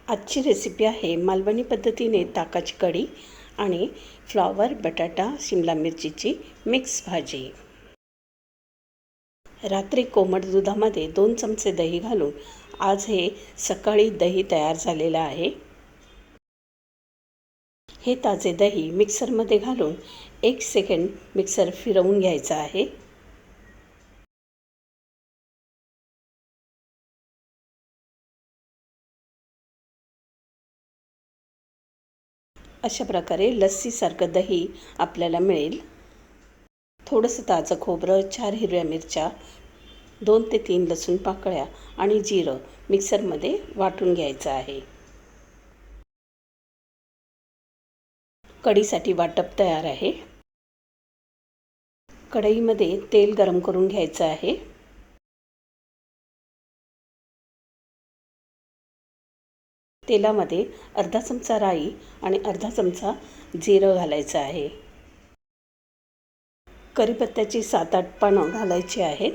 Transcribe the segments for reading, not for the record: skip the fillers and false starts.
आजची रेसिपी आहे मालवणी पद्धतीने ताकाची कढी आणि फ्लॉवर बटाटा शिमला मिरचीची मिक्स भाजी। रात्री कोमट दुधामध्ये 2 चमचे दही घालून आज हे सकाळी दही तयार झालेलं आहे। हे ताजे दही मिक्सरमध्ये घालून 1 सेकंड मिक्सर फिरवून घ्यायचं आहे। अशा प्रकारे लस्सीसारखं दही आपल्याला मिळेल। थोडंसं ताजं खोबरं, 4 हिरव्या मिरच्या, 2 ते 3 लसूण पाकळ्या आणि जिरं मिक्सरमध्ये वाटून घ्यायचं आहे। कढीसाठी वाटप तयार आहे। कढईमध्ये तेल गरम करून घ्यायचं आहे। तेलामध्ये अर्धा चमचा राई आणि अर्धा चमचा जिरं घालायचं आहे। कढीपत्त्याची 7-8 पानं घालायची आहेत।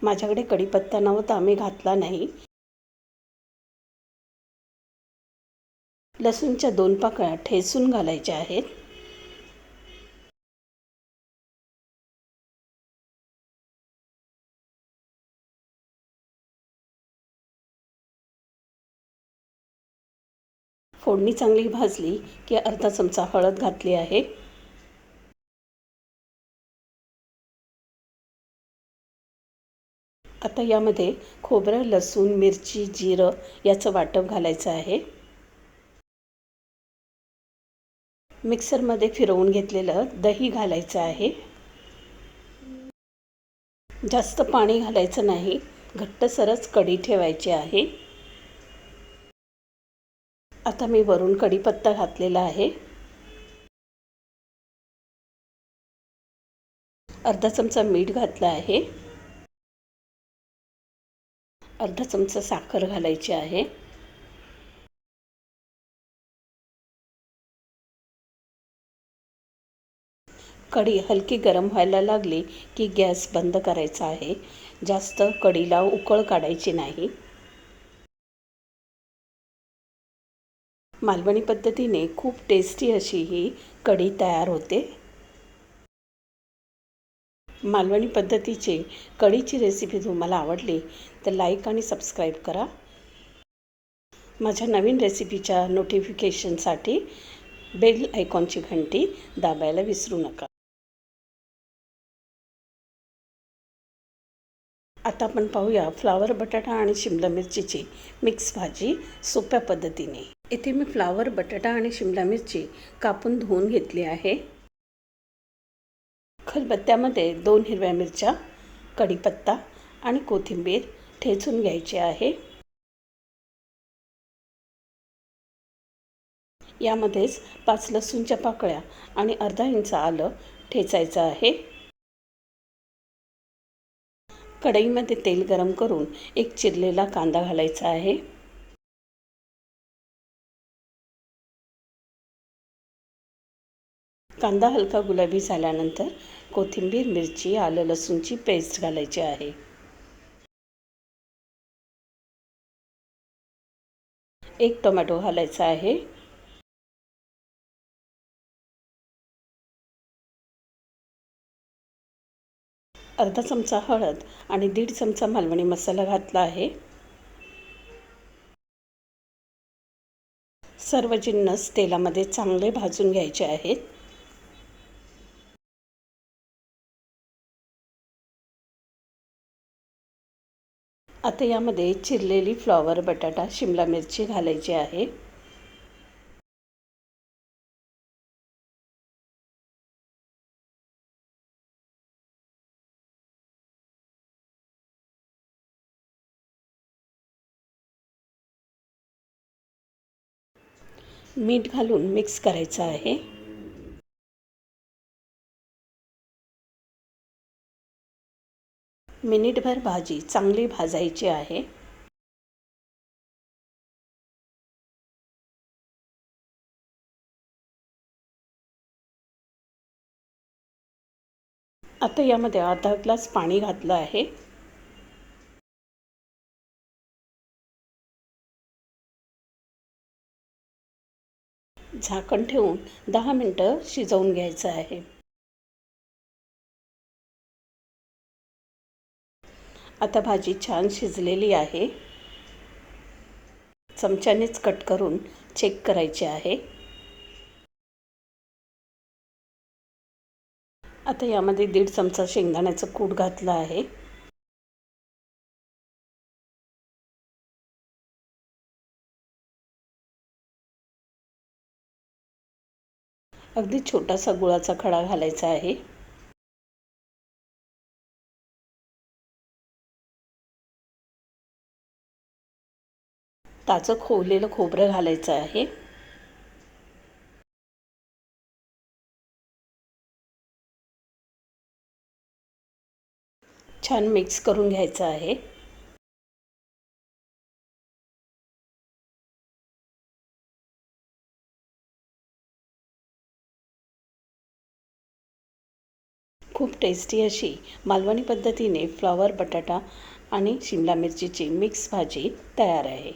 माझ्याकडे कढीपत्ता नव्हता, मी घातला नाही। लसूणच्या 2 पाकळ्या ठेचून घालायच्या आहेत। फोडणी चांगली भाजली की अर्धा चमचा हळद घातली आहे। आता यामध्ये खोबरं, लसूण, मिरची, जिरं याचं वाटप घालायचं आहे। मिक्सरमध्ये फिरवून घेतलेलं दही घालायचं आहे। जास्त पाणी घालायचं नाही, घट्टसरच कढी ठेवायची आहे। आता मी वरून कढीपत्ता घातलेला आहे। अर्धा चमचा मीठ घातलं आहे। अर्धा चमचा साखर घालायची आहे। कढी हलकी गरम व्हायला लागली की गॅस बंद करायचा आहे। जास्त कढीला उकळ काढायची नाही। मालवणी पद्धतीने खूप टेस्टी अशी ही कढी तयार होते। मालवणी पद्धतीची कढीची रेसिपी तुम्हाला आवडली तर लाईक आणि सबस्क्राईब करा। माझ्या नवीन रेसिपीच्या नोटिफिकेशनसाठी बेल आयकॉनची घंटी दाबायला विसरू नका। आता आपण पाहूया फ्लॉवर बटाटा आणि शिमला मिरचीची मिक्स भाजी सोप्या पद्धतीने। इथे मी फ्लॉवर बटाटा आणि शिमला मिरची कापून धुवून घेतली आहे। खलबत्त्यामध्ये 2 हिरव्या मिरच्या, कढीपत्ता आणि कोथिंबीर ठेचून घ्यायची आहे। यामध्येच 5 लसूणच्या पाकळ्या आणि अर्धा इंच आलं ठेचायचं आहे। कढईमध्ये तेल गरम करून एक चिरलेला कांदा घालायचा आहे। कांदा हलका गुलाबी झाल्यानंतर कोथिंबीर, मिरची, आलं लसूणची पेस्ट घालायची आहे। एक टोमॅटो घालायचा आहे। अर्धा चमचा हळद आणि 1.5 चमचा मालवणी मसाला घातला आहे। सर्व जिन्नस तेलामध्ये चांगले भाजून घ्यायचे आहेत। आता यामध्ये चिरलेली फ्लॉवर बटाटा शिमला मिरची घालायची आहे। मीठ घालून मिक्स करायचं आहे। मिनिटभर भाजी चांगली भाजायची आहे। आता यामध्ये अर्धा ग्लास पाणी घातलं आहे। झाकण ठेवून 10 मिनटं शिजवून घ्यायचं आहे. आता भाजी छान शिजलेली आहे. चमच्यानेच कट करून चेक करायचे आहे. आता यामध्ये 1.5 चमचा शेंगदाण्याचं कूट घातलं आहे. अगदी छोटासा गुळाचा खडा घालायचा आहे. ताजं खोवलेलं खोबरं घालायचं आहे. छान मिक्स करून घ्यायचं आहे. खूप टेस्टी अशी मालवणी पद्धतीने फ्लॉवर बटाटा आणि शिमला मिरचीची मिक्स भाजी तयार आहे.